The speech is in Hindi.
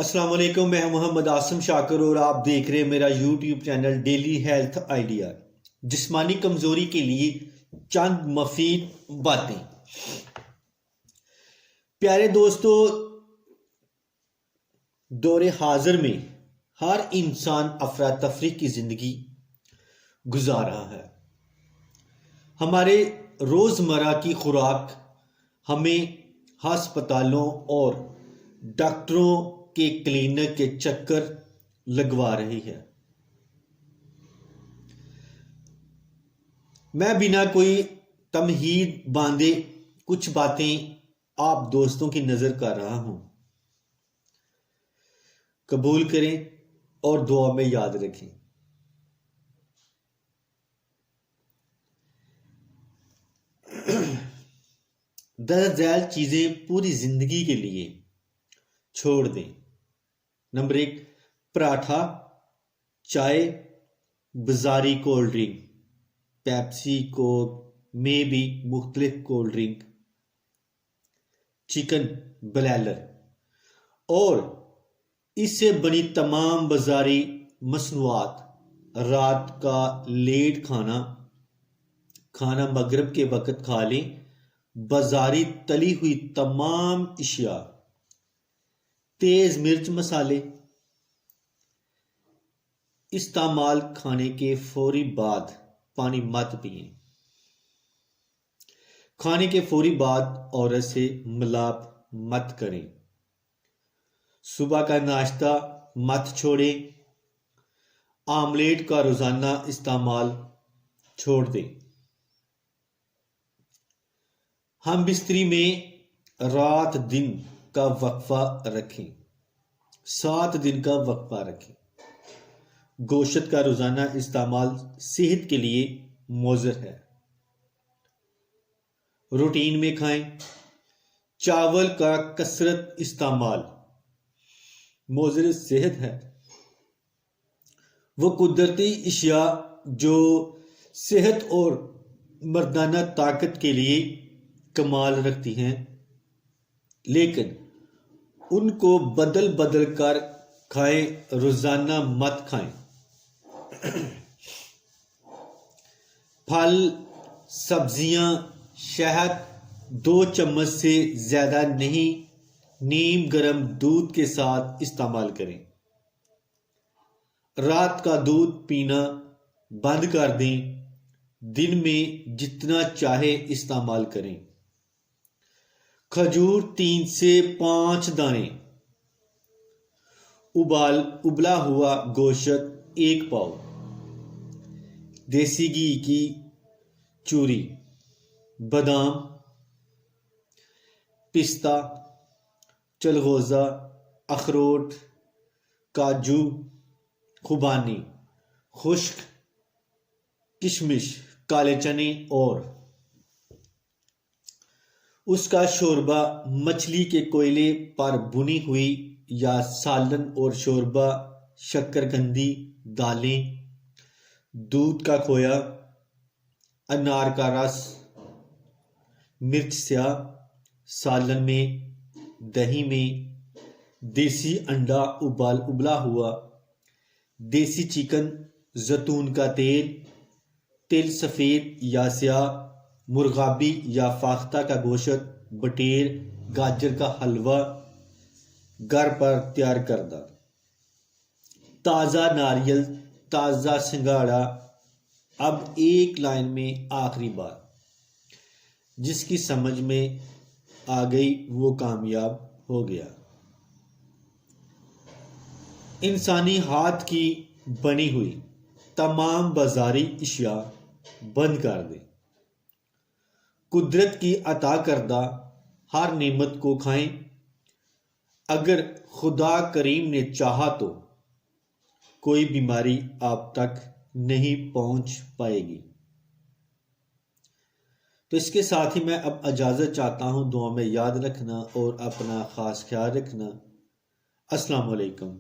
अस्सलाम वालेकुम। मैं मोहम्मद आसम शाकर और आप देख रहे हैं मेरा YouTube channel daily health idea. जिस्मानी कमजोरी के लिए चंद मुफीद बातें। प्यारे दोस्तों, दौरे हाजिर में हर इंसान अफरा तफरी की जिंदगी गुजार रहा है। हमारे रोजमर्रा की खुराक हमें अस्पतालों और डॉक्टरों के क्लिनिक के चक्कर लगवा रही है। मैं बिना कोई तमहीद बांधे कुछ बातें आप दोस्तों की नजर कर रहा हूं। कबूल करें और दुआ में याद रखें। दर्ज झैल चीजें पूरी जिंदगी के लिए छोड़ दें। नंबर 1, पराठा, चाय, बाजारी कोल्ड ड्रिंक, पेप्सी, कोक में भी मुख्तलिफ कोल्ड ड्रिंक, चिकन ब्लैलर और इससे बनी तमाम बाजारी मसनूआत, रात का लेट खाना मगरिब के वक्त खा लें। बाजारी तली हुई तमाम इशिया, तेज मिर्च मसाले इस्तेमाल खाने के फौरी बाद पानी मत पिए। खाने के फौरी बाद औरत से मिलाप मत करें। सुबह का नाश्ता मत छोड़ें। आमलेट का रोजाना इस्तेमाल छोड़ दें। हम बिस्तरी में रात दिन का वक्फा रखें। 7 दिन का वक्फा रखें। गोश्त का रोजाना इस्तेमाल सेहत के लिए मुज़र है। रूटीन में खाएं। चावल का कसरत इस्तेमाल मुज़र सेहत है। वो कुदरती इशिया जो सेहत और मर्दाना ताकत के लिए कमाल रखती हैं, लेकिन उनको बदल बदल कर खाएं, रोजाना मत खाएं। फल, सब्जियां, शहद 2 चम्मच से ज्यादा नहीं, नीम गर्म दूध के साथ इस्तेमाल करें। रात का दूध पीना बंद कर दें। दिन में जितना चाहे इस्तेमाल करें। खजूर 3 से 5 दाने, उबला हुआ गोश्त 1 पाव, देसी घी की चूरी, बादाम, पिस्ता, चलगोजा, अखरोट, काजू, खुबानी, खुश्क किशमिश, काले चने और उसका शोरबा, मछली के कोयले पर भुनी हुई या सालन और शोरबा, शक्करकंदी दालें, दूध का खोया, अनार का रस, मिर्च स्याह, सालन में, दही में, देसी अंडा उबला हुआ, देसी चिकन, जैतून का तेल सफ़ेद या स्याह, मुर्गाबी या फाख्ता का गोश्त, बटेर, गाजर का हलवा, घर पर तैयार करदा, ताज़ा नारियल, ताज़ा सिंगाड़ा। अब एक लाइन में आखिरी बात, जिसकी समझ में आ गई वो कामयाब हो गया। इंसानी हाथ की बनी हुई तमाम बाजारी इशिया बंद कर दें। कुदरत की अता करदा हर नेमत को खाएं। अगर खुदा करीम ने चाहा तो कोई बीमारी आप तक नहीं पहुंच पाएगी। तो इसके साथ ही मैं अब इजाज़त चाहता हूं। दुआ में याद रखना और अपना ख़ास ख्याल रखना। अस्सलाम वालेकुम।